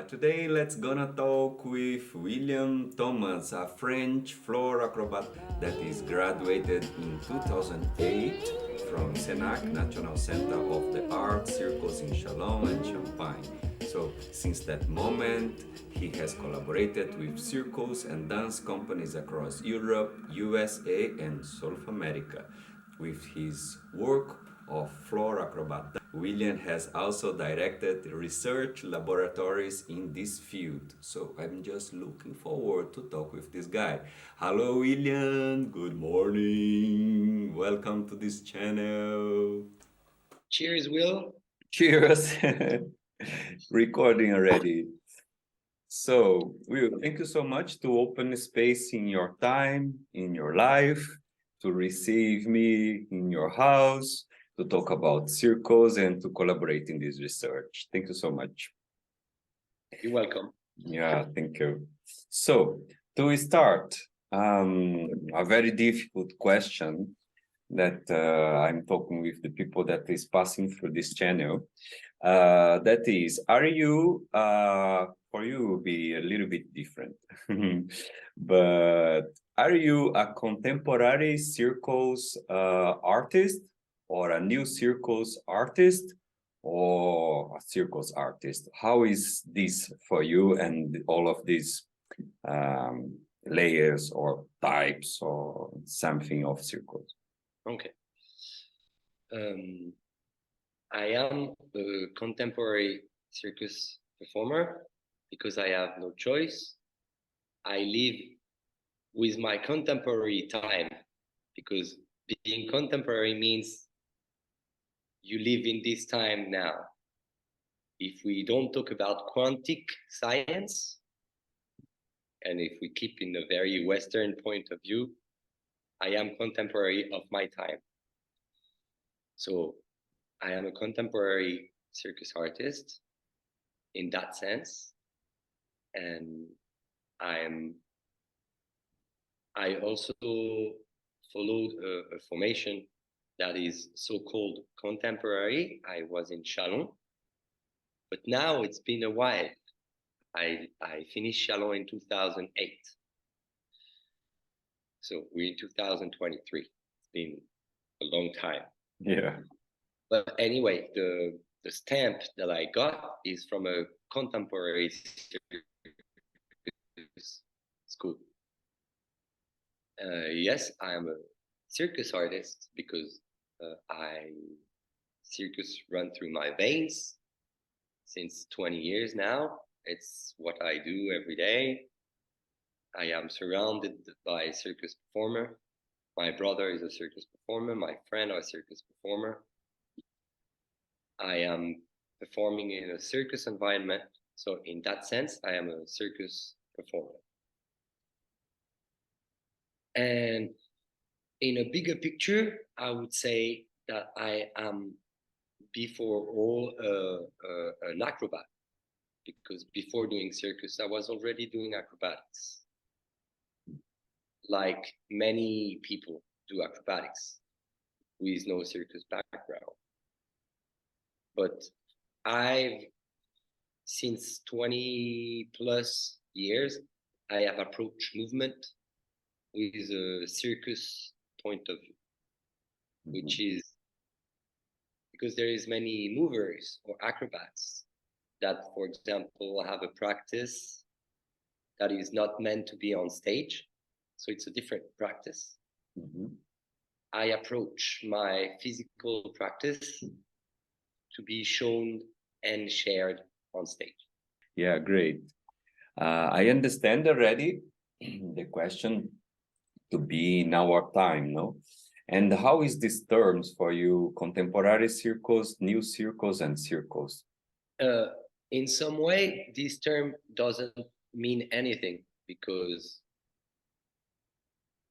Today let's gonna talk with William Thomas, a French floor acrobat that is graduated in 2008 from Senac, National Center of the Arts, Circus in Chalons and Champagne. So since that moment, he has collaborated with circus and dance companies across Europe, USA and South America. With his work of floor acrobat, William has also directed research laboratories in this field. So I'm just looking forward to talk with this guy. Hello, William. Good morning. Welcome to this channel. Cheers, Will. Cheers. Recording already. So, Will, thank you so much to open a space in your time, in your life, to receive me in your house, to talk about circles and to collaborate in this research. Thank you so much. You're welcome. Yeah, thank you. So, to start, a very difficult question that I'm talking with the people that is passing through this channel. That is, are you, for you be a little bit different, but are you a contemporary circus artist or a new circus artist or a circus artist? How is this for you and all of these layers or types or something of circus? Okay. I am a contemporary circus performer because I have no choice. I live with my contemporary time because being contemporary means you live in this time now. If we don't talk about quantic science, and if we keep in a very Western point of view, I am contemporary of my time. So I am a contemporary circus artist in that sense. And I also followed a formation that is so-called contemporary. I was in Chalons, but now it's been a while. I finished Chalons in 2008. So we're in 2023. It's been a long time. Yeah. But anyway, the stamp that I got is from a contemporary school. Yes, I am a circus artist because circus run through my veins since 20 years now. It's what I do every day. I am surrounded by circus performer. My brother is a circus performer. My friend is a circus performer. I am performing in a circus environment. So in that sense, I am a circus performer. And in a bigger picture, I would say that I am before all an acrobat, because before doing circus, I was already doing acrobatics. Like many people do acrobatics with no circus background. But since 20 plus years, I have approached movement with a circus point of view, which is because there is many movers or acrobats that, for example, have a practice that is not meant to be on stage. So it's a different practice. I approach my physical practice to be shown and shared on stage. Yeah, great. I understand already the question to be in our time, no? And how is these terms for you, contemporary circus, new circus, and circus? In some way, this term doesn't mean anything because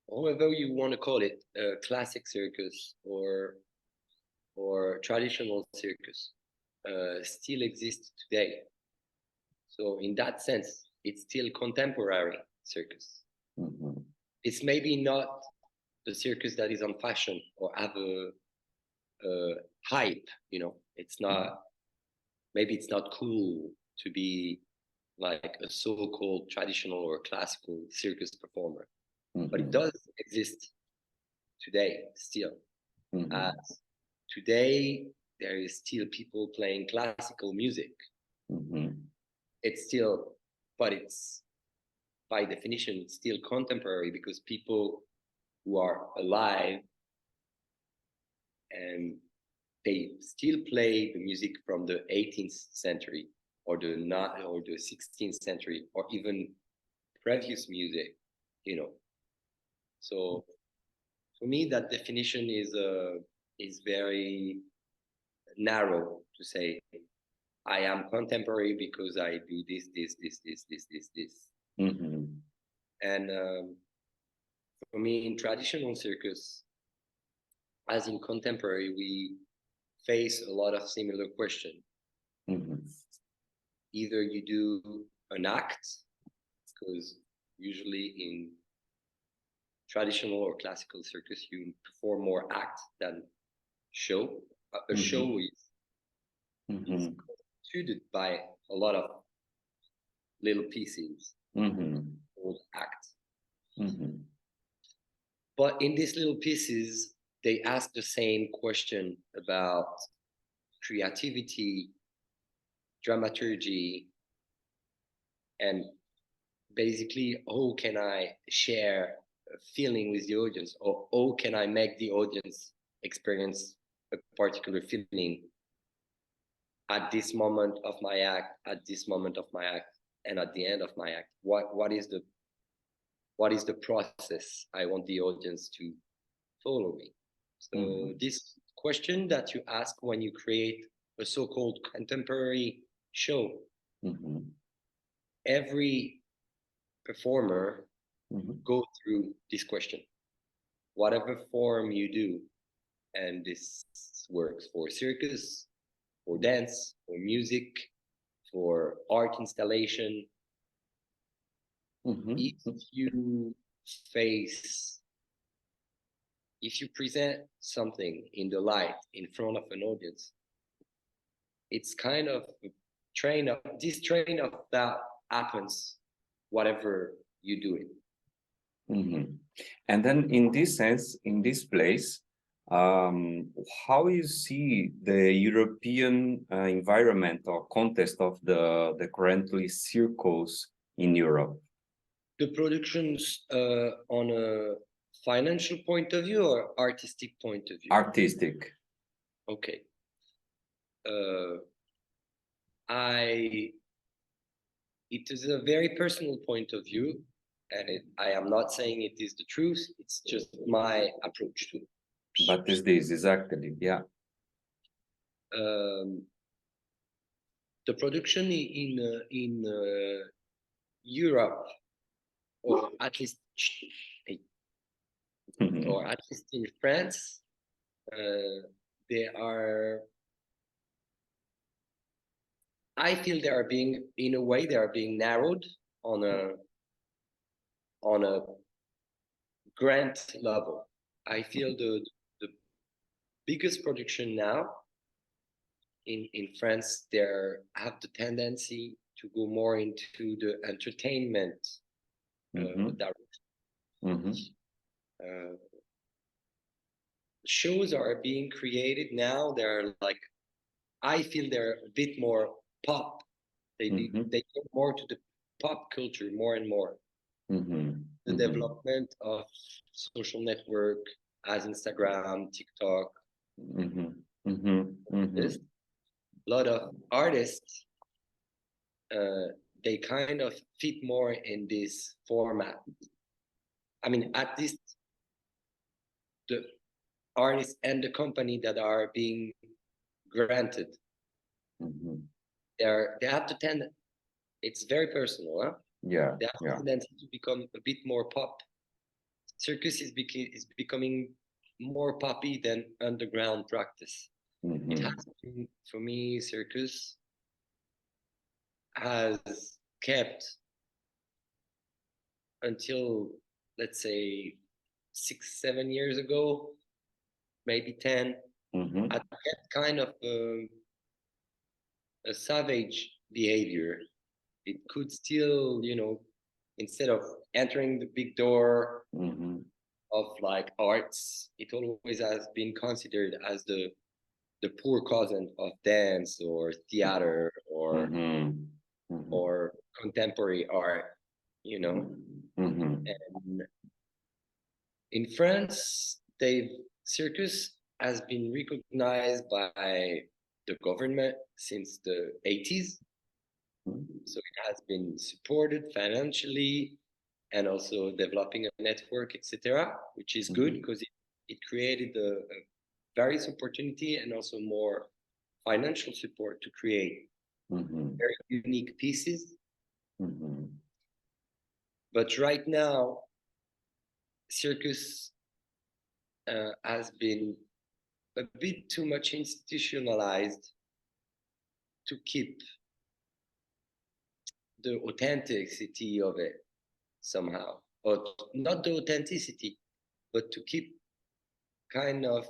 however you want to call it, classic circus or traditional circus still exists today. So in that sense, it's still contemporary circus. It's maybe not the circus that is on fashion or have a hype, you know. It's not, maybe it's not cool to be like a so-called traditional or classical circus performer. But it does exist today still. As today, there is still people playing classical music. It's still, but it's by definition, it's still contemporary because people who are alive and they still play the music from the 18th century or the 16th century or even previous music, you know. So for me, that definition is very narrow to say I am contemporary because I do this. And for me, in traditional circus, as in contemporary, we face a lot of similar questions. Either you do an act, because usually in traditional or classical circus, you perform more act than show. A show is constituted by a lot of little pieces called act. But in these little pieces, they ask the same question about creativity, dramaturgy, and basically, how can I share a feeling with the audience, or how can I make the audience experience a particular feeling at this moment of my act, at this moment of my act, and at the end of my act? What is the process I want the audience to follow me? So this question that you ask when you create a so-called contemporary show, every performer go through this question. Whatever form you do, and this works for circus, for dance, for music, for art installation. If you present something in the light in front of an audience, it's kind of train of thought happens whatever you do it. And then in this sense, in this place, how you see the European environment or context of the currently circus in Europe? The productions on a financial point of view or artistic point of view? Artistic. Okay. It is a very personal point of view, and I am not saying it is the truth. It's just my approach to it. But is this exactly, yeah. The production in Europe, or at least in France, they are. I feel they are being, in a way, they are being narrowed on a grant level. I feel the biggest production now in France, they have the tendency to go more into the entertainment direction. Shows are being created now. They're like, I feel they're a bit more pop. They go more to the pop culture more and more. The development of social network as Instagram, TikTok. There's a lot of artists. They kind of fit more in this format. I mean, at least the artists and the company that are being granted. They have to tend. It's very personal, huh? Yeah. They have the tendency to become a bit more pop. Circus is becoming more poppy than underground practice. It has been, for me, circus has kept until, let's say, 6-7 years ago, maybe 10, had kept kind of a savage behavior. It could still, instead of entering the big door of like arts, it always has been considered as the poor cousin of dance or theater or contemporary art, And in France, circus has been recognized by the government since the 80s. So it has been supported financially and also developing a network, etc., which is good because it created a various opportunity and also more financial support to create very unique pieces. But right now, circus has been a bit too much institutionalized to keep the authenticity of it somehow, or not the authenticity, but to keep kind of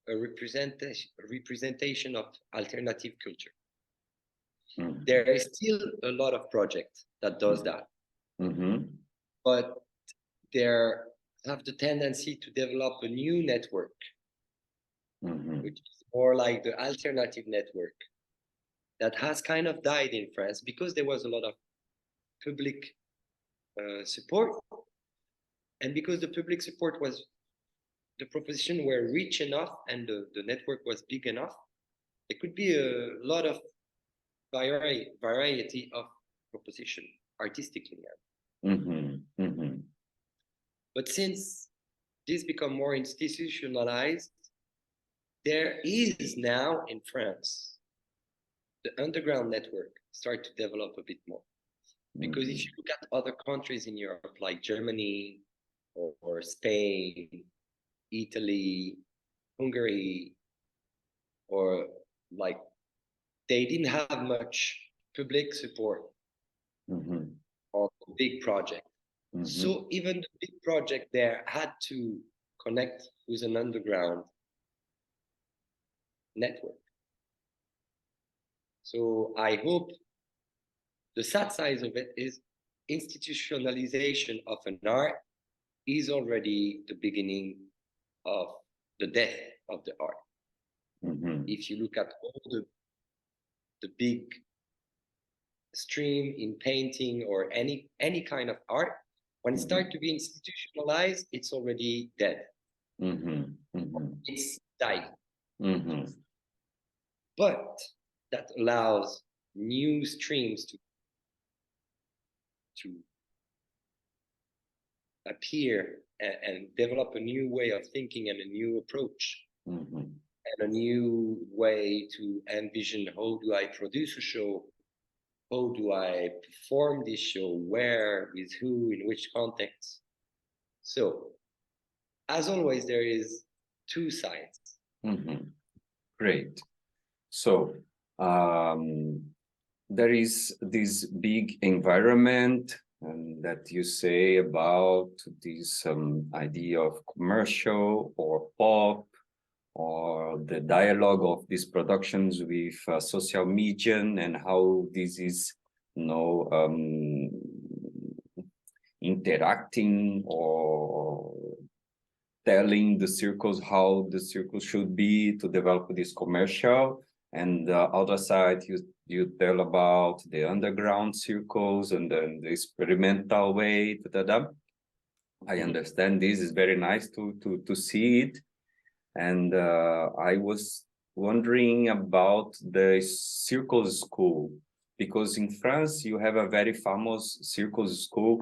a representation of alternative culture. There is still a lot of projects that does that, but they have the tendency to develop a new network, which is more like the alternative network that has kind of died in France because there was a lot of public support, and because the public support was, the proposition were rich enough and the network was big enough, there could be a lot of variety of proposition artistically. But since this become more institutionalized, there is now in France the underground network start to develop a bit more. Because if you look at other countries in Europe, like Germany or Spain, Italy, Hungary, or like they didn't have much public support on the big project. So even the big project there had to connect with an underground network. So I hope the sad side of it is institutionalization of an art is already the beginning of the death of the art. If you look at all the big stream in painting or any kind of art, when it starts to be institutionalized, it's already dead. It's dying. But that allows new streams to appear and develop a new way of thinking and a new approach and a new way to envision how do I produce a show, how do I perform this show, where, with who, in which context. So as always, there is two sides. Great. So there is this big environment that you say about this idea of commercial or pop, or the dialogue of these productions with social media, and how this is interacting or telling the circles how the circle should be to develop this commercial. And the other side, you tell about the underground circles and then the experimental way. I understand this is very nice to see it. And I was wondering about the Circus school, because in France you have a very famous Circus school,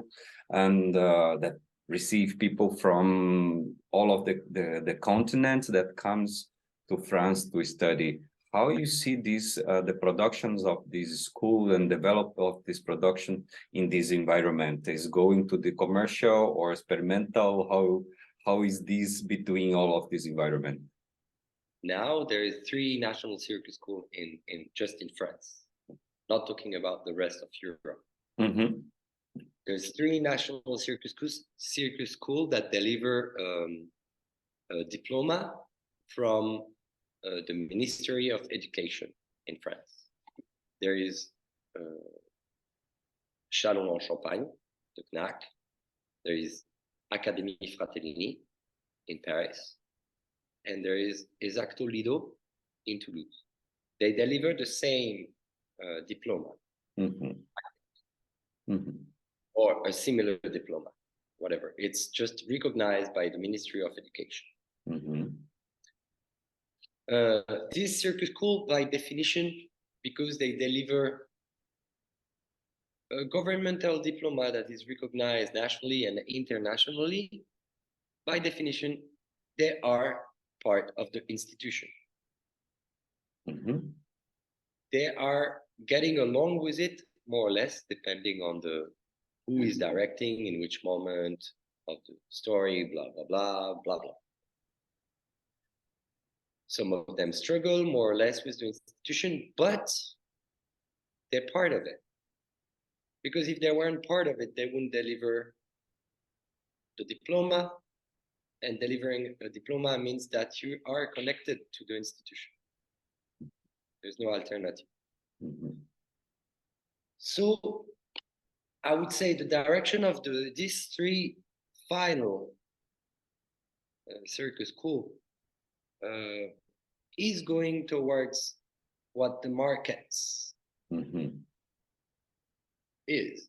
and that receive people from all of the continents that comes to France to study. How you see this, the productions of this school and develop of this production in this environment? Is going to the commercial or experimental? How is this between all of this environment? Now there is 3 national circus schools in just in France, not talking about the rest of Europe. There's 3 national circus schools that deliver a diploma from the Ministry of Education in France. There is Chalons en Champagne, the CNAC. There is Académie Fratellini in Paris, and there is Exacto Lido in Toulouse. They deliver the same diploma or a similar diploma, whatever. It's just recognized by the Ministry of Education. This circus school, by definition, because they deliver a governmental diploma that is recognized nationally and internationally, by definition, they are part of the institution. They are getting along with it, more or less, depending on who is directing, in which moment of the story, blah, blah, blah, blah, blah. Some of them struggle more or less with the institution, but they're part of it. Because if they weren't part of it, they wouldn't deliver the diploma, and delivering a diploma means that you are connected to the institution. There's no alternative. So I would say the direction of these three final circus school is going towards what the markets is,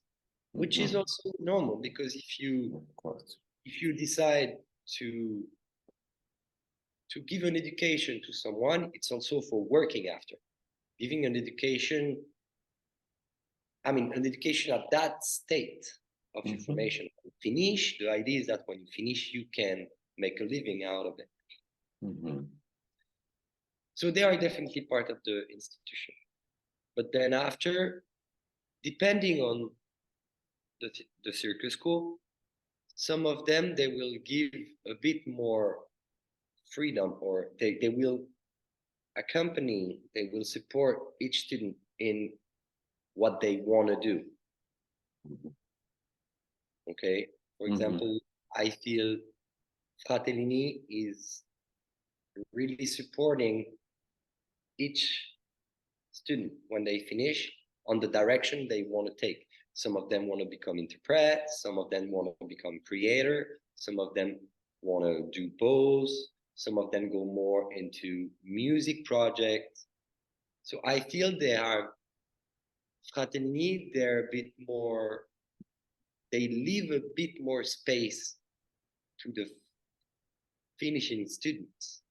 which is also normal, because if you decide to give an education to someone, it's also for working after. Giving an education, an education at that state of information. Finish, the idea is that when you finish, you can make a living out of it. So they are definitely part of the institution. But then after, depending on the circus school, some of them, they will give a bit more freedom, or they will accompany, they will support each student in what they want to do. Okay, for example, I feel Fratellini is really supporting each student when they finish on the direction they want to take. Some of them want to become interpret, some of them want to become creator, some of them want to do both, some of them go more into music projects. So I feel they are Fratellini, they're a bit more, they leave a bit more space to the finishing students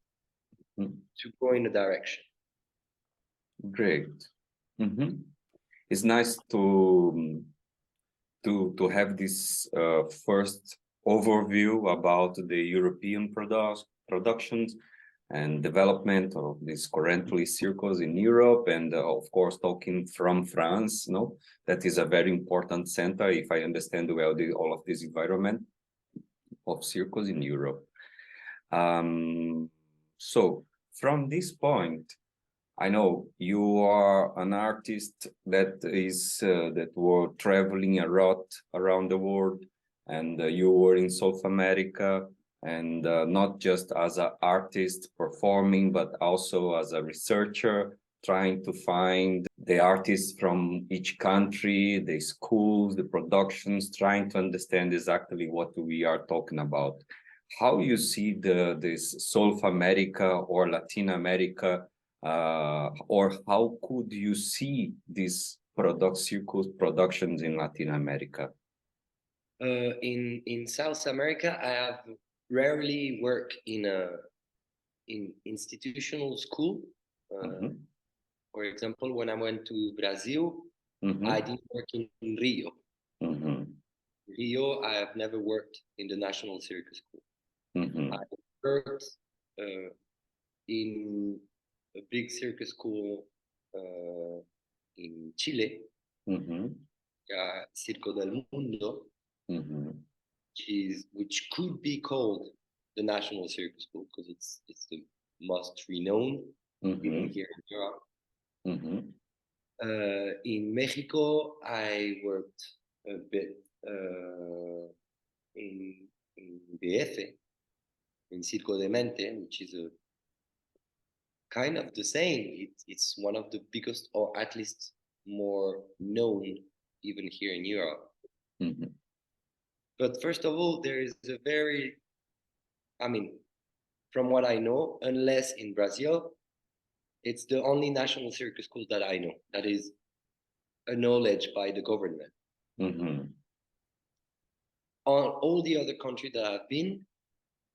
to go in a direction. Great. It's nice to have this first overview about the European productions and development of this currently circus in Europe, and of course talking from France, that is a very important center, if I understand well, all of this environment of circus in Europe. So from this point, I know you are an artist that were traveling a lot around the world, and you were in South America, and not just as an artist performing, but also as a researcher, trying to find the artists from each country, the schools, the productions, trying to understand exactly what we are talking about. How you see this South America or Latin America, or how could you see these circus productions in Latin America? In South America, I have rarely worked in institutional school. For example, when I went to Brazil, I didn't work in Rio. Rio, I have never worked in the National Circus School. I worked in a big circus school in Chile, Circo del Mundo, which could be called the National Circus School, because it's the most renowned even here in Europe. In Mexico, I worked a bit in DF, in Circo de Mente, which is a kind of the same. It's one of the biggest, or at least more known even here in Europe. Mhm. But first of all, there is a very, I mean, from what I know, unless in Brazil, it's the only national circus school that I know that is acknowledged by the government. Mhm. On all the other countries that I've been,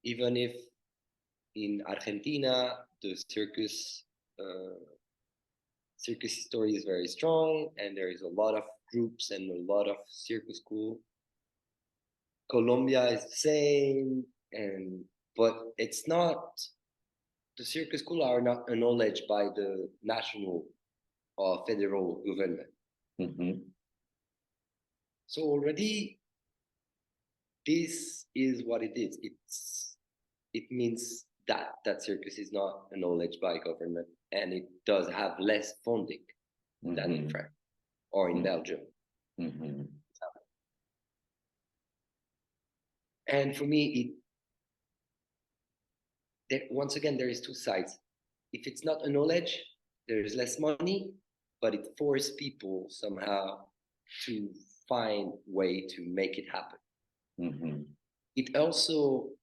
even if in Argentina the circus story is very strong and there is a lot of groups and a lot of circus school. Colombia is the same, and but it's not, the circus school are not acknowledged by the national or federal government. Mhm. So already this is what it is. It means that circus is not acknowledged by government, and it does have less funding than in Mhm. France or in Mhm. Belgium. Mhm. And for me, once again, there is two sides. If it's not acknowledged, there is less money, but it forces people somehow to find way to make it happen. Mhm. It also,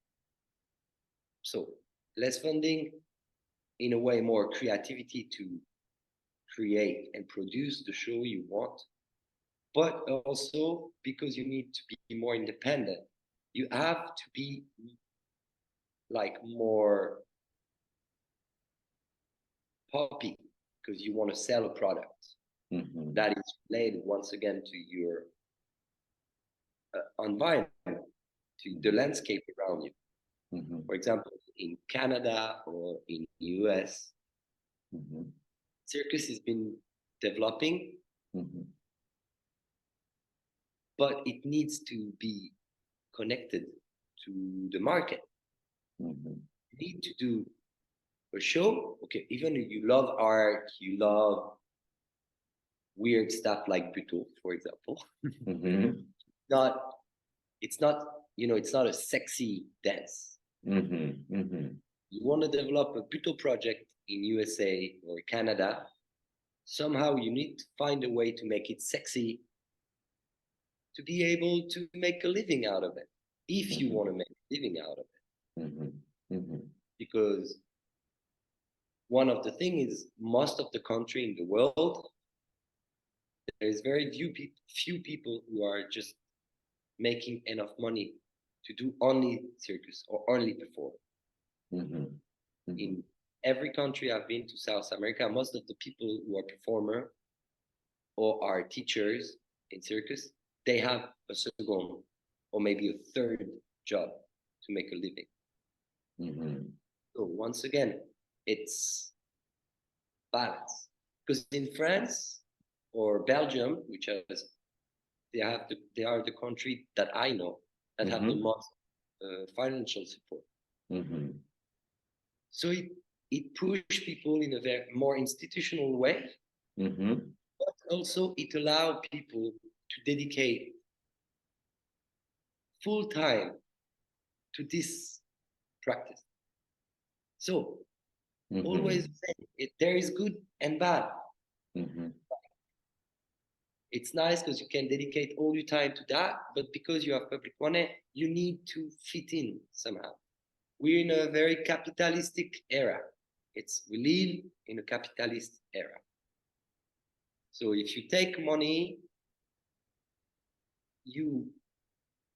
so less funding, in a way more creativity to create and produce the show you want, but also because you need to be more independent, you have to be like more poppy because you want to sell a product Mhm. that is related once again to your environment, to the landscape around you. Mhm. For example, in Canada or in US, Mhm. circus has been developing, Mhm. but it needs to be connected to the market. Mhm. You need to do a show. Okay, even if you love art, you love weird stuff like buto, for example. Mhm. Not, it's not, it's not a sexy dance. Mhm. Mhm. You want to develop a buto project in USA or Canada, somehow you need to find a way to make it sexy to be able to make a living out of it, if you Mhm. want to make a living out of it. Mhm. Mhm. Because one of the things is most of the country in the world, there is very few people who are just making enough money to do only circus or only perform. Mhm. Mhm. In every country I've been to South America, most of the people who are performer or are teachers in circus, they have a second or maybe a third job to make a living. Mhm. So once again, it's balance. Because in France or Belgium, which has they are the country that I know that have the Mhm. most financial support. Mhm. So it pushes people in a very more institutional way, Mhm. but also it allows people to dedicate full time to this practice. So always Mhm. there is good and bad. Mhm. It's nice because you can dedicate all your time to that, but because you have public money, you need to fit in somehow. We're in a very capitalistic era. We live in a capitalist era. So if you take money, you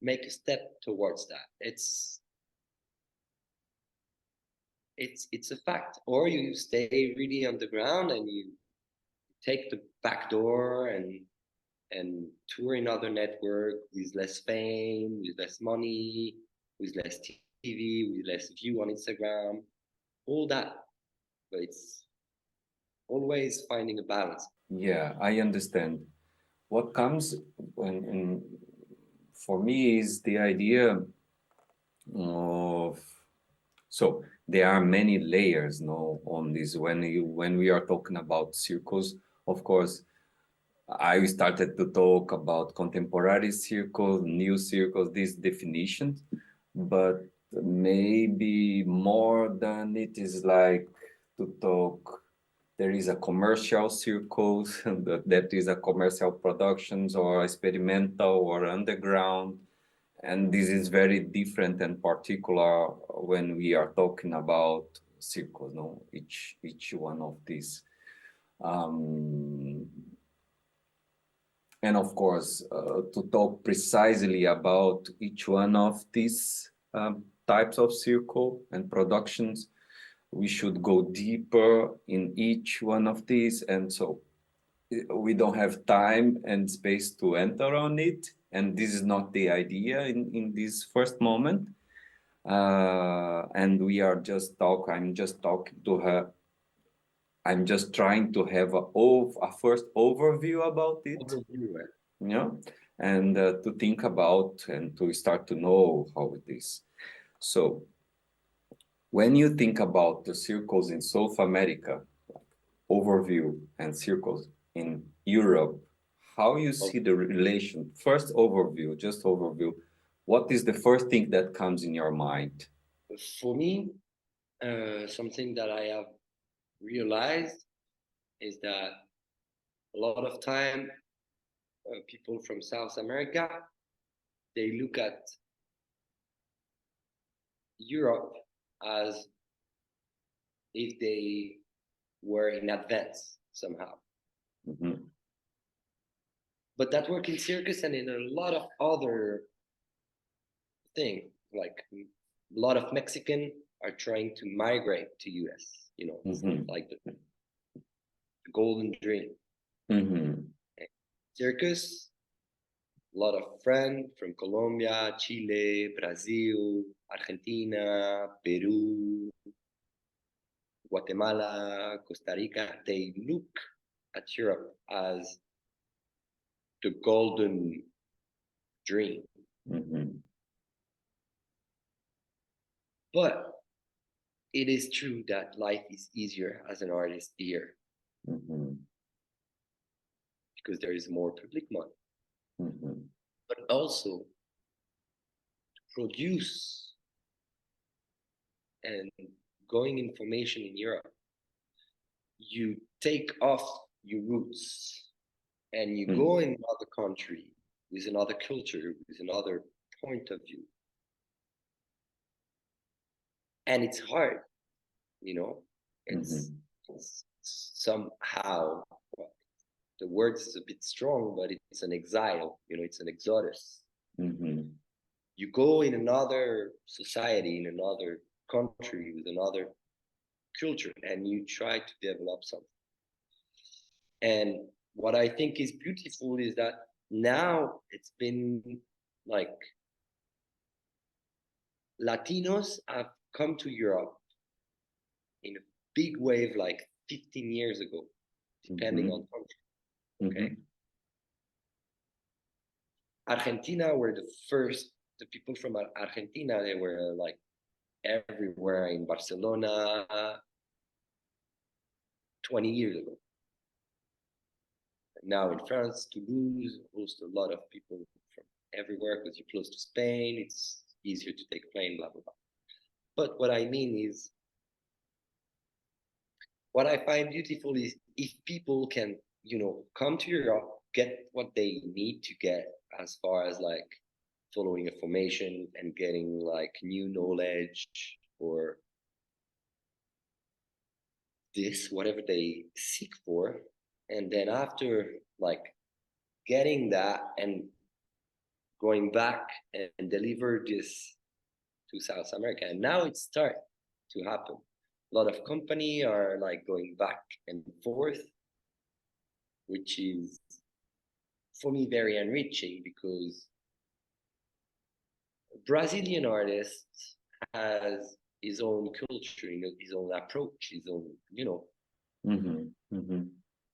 make a step towards that. It's a fact. Or you stay really on the ground and you take the back door and tour another network with less fame, with less money, with less TV, with less view on Instagram, all that. But it's always finding a balance. Yeah, I understand. What comes for me is the idea of, so there are many layers no on this when we are talking about circles. Of course, I started to talk about contemporary circles, new circles, these definitions, but maybe more than it is like to talk. there is a commercial circus that is a commercial productions or experimental or underground, and this is very different and particular when we are talking about circus. No, each one of these. Um, and of course, to talk precisely about each one of these types of circle and productions, we should go deeper in each one of these. And so we don't have time and space to enter on it. And this is not the idea in this first moment. And we are just I'm just talking to her. I'm just trying to have a first overview about it, Overview, right? you know, and to think about and to start to know how it is. So when you think about the circles in South America, overview, and circles in Europe, how you see the relation? First overview, just overview. What is the first thing that comes in your mind? For me, something that I have realized is that a lot of time people from South America, they look at Europe as if they were in advance somehow. Mm-hmm. But that work in circus and in a lot of other things, like a lot of Mexican are trying to migrate to US, you know, Mm-hmm. like the golden dream. Mm-hmm. Circus, a lot of friends from Colombia, Chile, Brazil, Argentina, Peru, Guatemala, Costa Rica, they look at Europe as the golden dream. Mm-hmm. But it is true that life is easier as an artist here Mm-hmm. because there is more public money. Mm-hmm. But also to produce and going information in Europe, you take off your roots and you go in another country with another culture, with another point of view. And it's hard, you know, it's somehow, well, the word is a bit strong, but it's an exile, you know, it's an exodus. Mm-hmm. You go in another society, in another country, with another culture, and you try to develop something. And what I think is beautiful is that now it's been like Latinos have come to Europe in a big wave like 15 years ago, depending on country. Okay. Argentina were the first, the people from Argentina, they were like everywhere in Barcelona 20 years ago. Now in France, Toulouse hosts a lot of people from everywhere because you're close to Spain. It's easier to take a plane, blah, blah, blah. But what I mean is, what I find beautiful is if people can, you know, come to Europe, get what they need to get as far as like following a formation and getting like new knowledge or this, whatever they seek for. And then after like getting that and going back and deliver this to South America. And now it's starting to happen. A lot of company are like going back and forth, which is for me very enriching because a Brazilian artist has his own culture, you know, his own approach, his own, you know,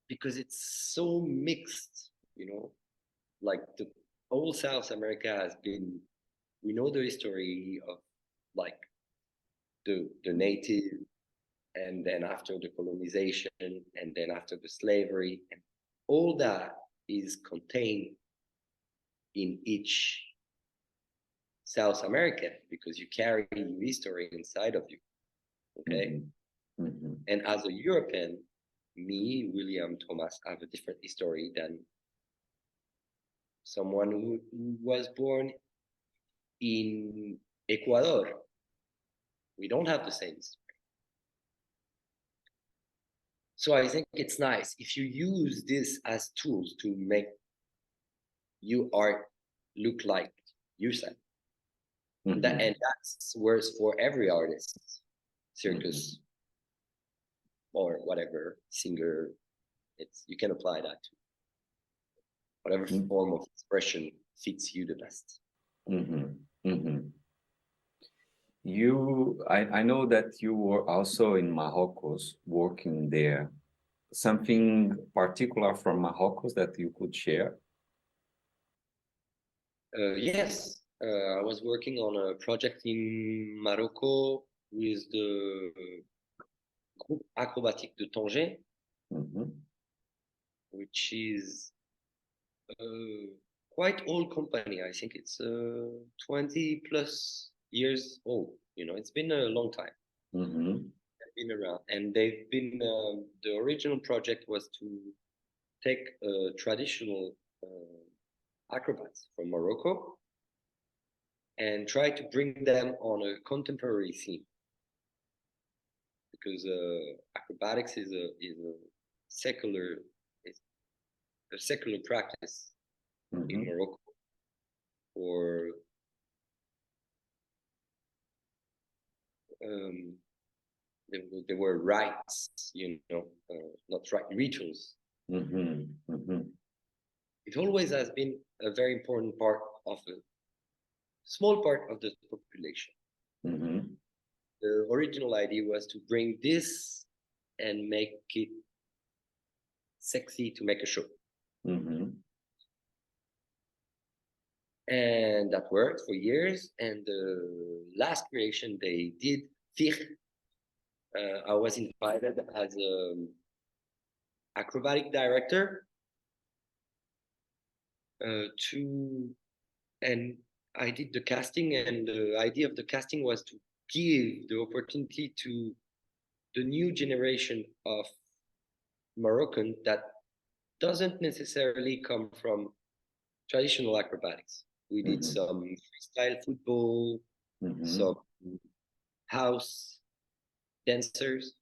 because it's so mixed, you know, like the whole South America has been, we know the history of like the native, and then after the colonization, and then after the slavery, and all that is contained in each South American because you carry your history inside of you. Okay. And as a European, me, William Thomas, have a different history than someone who was born in Ecuador. We don't have the same history. So I think it's nice if you use this as tools to make your art look like yourself. Mhm. And that's works for every artist, circus or whatever, singer. It's you can apply that to whatever form of expression fits you the best. Mhm. Mhm. I know that you were also in Morocco working there. Something particular from Morocco that you could share? Yes, I was working on a project in Morocco with the group acrobatique de Tanger, Mhm. which is a quite old company. I think it's 20 plus years old. You know, it's been a long time. Mhm. They've been around, and they've been. The original project was to take traditional acrobats from Morocco and try to bring them on a contemporary scene, because acrobatics is secular is a secular practice in Mhm. Morocco for um, there were rites, you know, not right rituals. Mhm. Mhm. It always has been a very important part of a small part of the population. Mhm. The original idea was to bring this and make it sexy to make a show. Mhm. And that worked for years. And the last creation they did, cirque, I was invited as an acrobatic director to, and I did the casting. And the idea of the casting was to give the opportunity to the new generation of Moroccan that doesn't necessarily come from traditional acrobatics. We did Mhm. some freestyle football, some Mhm. house dancers,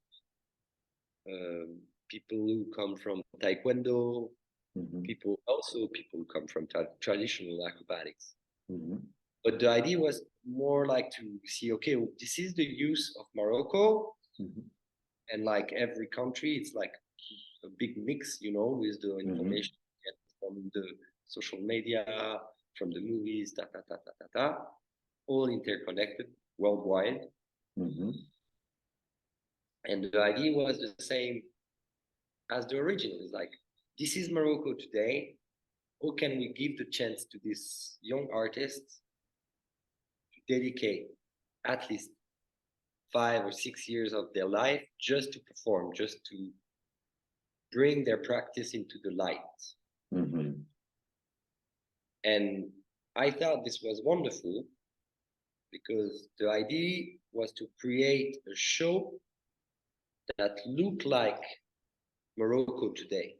people who come from taekwondo, Mhm. people who come from traditional acrobatics. Mhm. But the idea was more like to see, okay, this is the use of Morocco, Mhm. and like every country, it's like a big mix, you know, with the Mhm. information you get from the social media, from the movies, all interconnected worldwide. Mhm. And the idea was the same as the original. It's like, this is Morocco today. How can we give the chance to these young artists to dedicate at least 5 or 6 years of their life just to perform, just to bring their practice into the light? Mhm. And I thought this was wonderful because the idea was to create a show that looked like Morocco today.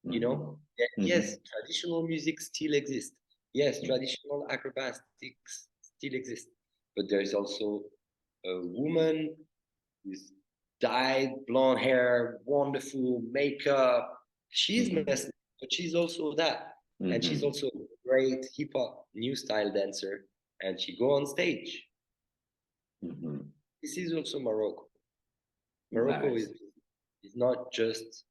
You know, yes, Mhm. traditional music still exists. Yes, traditional acrobatics still exist, but there's also a woman with dyed blonde hair, wonderful makeup. She's Mhm. messy, but she's also that, and she's Mhm. also a great hip hop new style dancer, and she go on stage. Mhm. This is also Morocco. Morocco Nice. is not just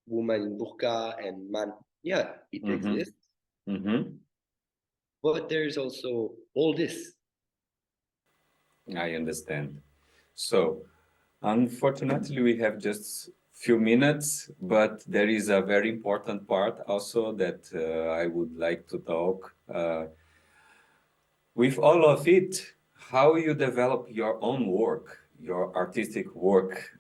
woman in burqa and man. Yeah, it Mhm. exists, Mhm. but there's also all this. I understand. So, unfortunately, we have just few minutes, but there is a very important part also that I would like to talk. With all of it, how you develop your own work, your artistic work,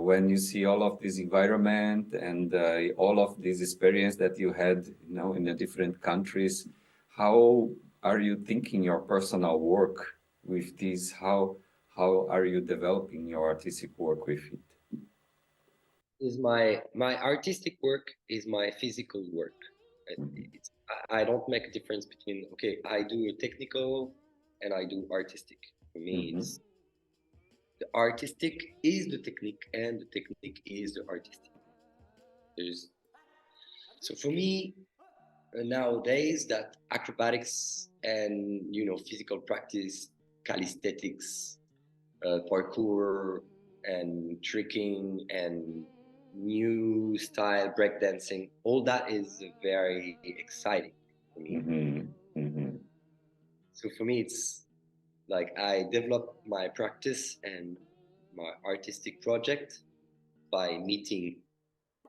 when you see all of this environment and all of this experience that you had, you know, in the different countries, how are you thinking your personal work with this? How are you developing your artistic work with it? is my artistic work is my physical work. It's, I don't make a difference between, okay, I do a technical and I do artistic. For me, Mm-hmm. it's the artistic is the technique and the technique is the artistic. There's so for me nowadays that acrobatics and physical practice, calisthenics, parkour, and tricking and new style breakdancing, all that is very exciting for me. Mm-hmm. Mm-hmm. So for me, it's like I develop my practice and my artistic project by meeting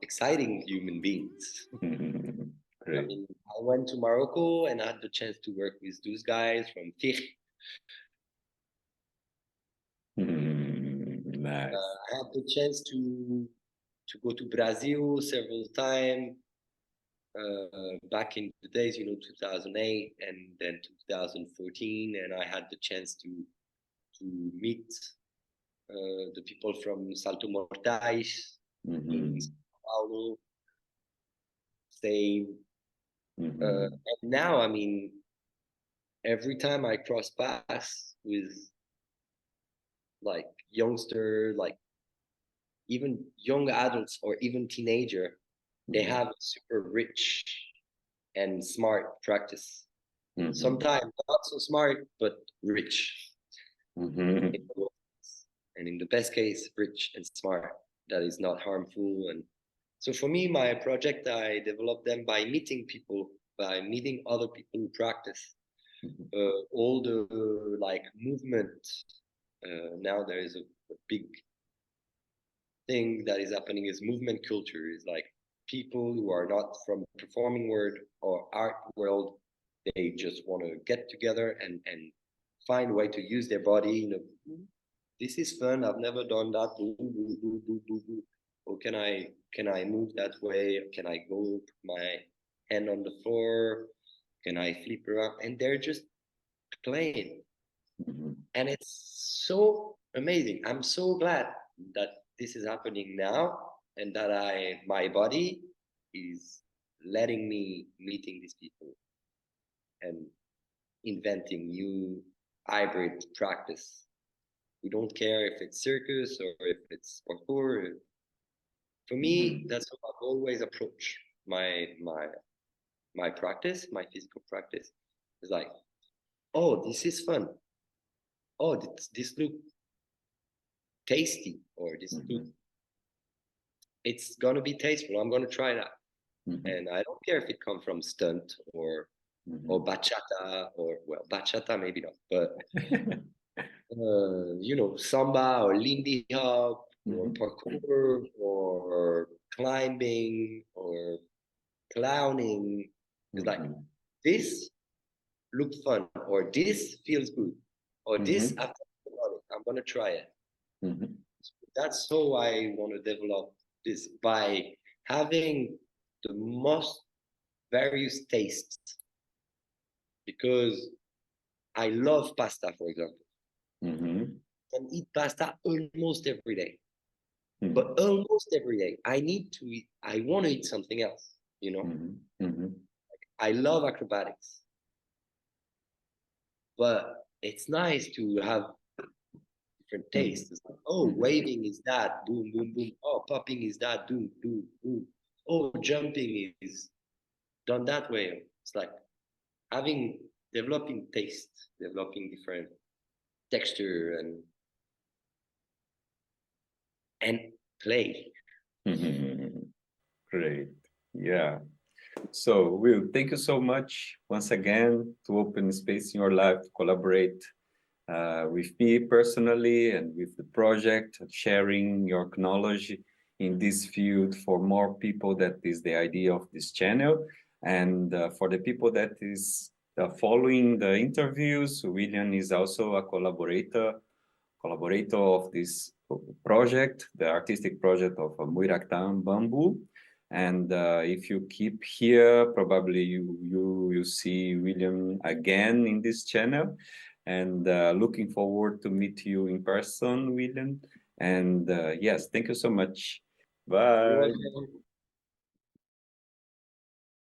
exciting human beings. Mm-hmm. I Great. mean, I went to Morocco and I had the chance to work with those guys from cirque. Mm-hmm. Nice. I had the chance to go to Brazil several times back in the days, 2008 and then 2014, and I had the chance to meet the people from Salto Mortais in Mm-hmm. São Paulo, same. Mm-hmm. And now, I mean, every time I cross paths with like youngster, like even young adults or even teenager, they have a super rich and smart practice. Mm-hmm. Sometimes not so smart, but rich. Mm-hmm. And in the best case, rich and smart. That is not harmful. And so for me, my project, I developed them by meeting people, by meeting other people who practice. All the like movement. Now there is a big thing that is happening is movement culture is like people who are not from performing world or art world, they just want to get together and find a way to use their body, this is fun, I've never done that, or can I move that way, can I go put my hand on the floor, can I flip around, and they're just playing. Mm-hmm. And it's so amazing. I'm so glad that this is happening now and that my body is letting me meeting these people and inventing new hybrid practice. We don't care if it's circus or if it's parkour. For me, Mm-hmm. that's how I've always approached my practice, my physical practice. It's like, oh, this is fun. Oh, this look tasty, or this look, Mm-hmm. it's gonna be tasteful. I'm gonna try that, Mm-hmm. and I don't care if it comes from stunt or bachata or well, bachata maybe not, but samba or lindy hop or Mm-hmm. parkour or climbing or clowning. It's like Mm-hmm. this look fun, or this feels good, or this Mm-hmm. after about it, I'm gonna try it. Mm-hmm. That's how I want to develop this by having the most various tastes, because I love pasta, for example. Mm-hmm. I can eat pasta almost every day, Mm-hmm. but almost every day I need to eat. I want to eat something else. Mm-hmm. Mm-hmm. I love acrobatics, but it's nice to have different tastes. It's like, oh, Mm-hmm. waving is that, boom, boom, boom. Oh, popping is that, boom, boom, boom. Oh, jumping is done that way. It's like having developing taste, developing different texture and play. Mm-hmm. Great. Yeah. So, Will, thank you so much once again to open space in your life to collaborate with me personally and with the project, sharing your knowledge in this field for more people. That is the idea of this channel. And for the people that is following the interviews, William is also a collaborator of this project, the artistic project of Muiractam Bamboo. And if you keep here, probably you will see William again in this channel. And looking forward to meet you in person, William. And yes, thank you so much. Bye. You're welcome.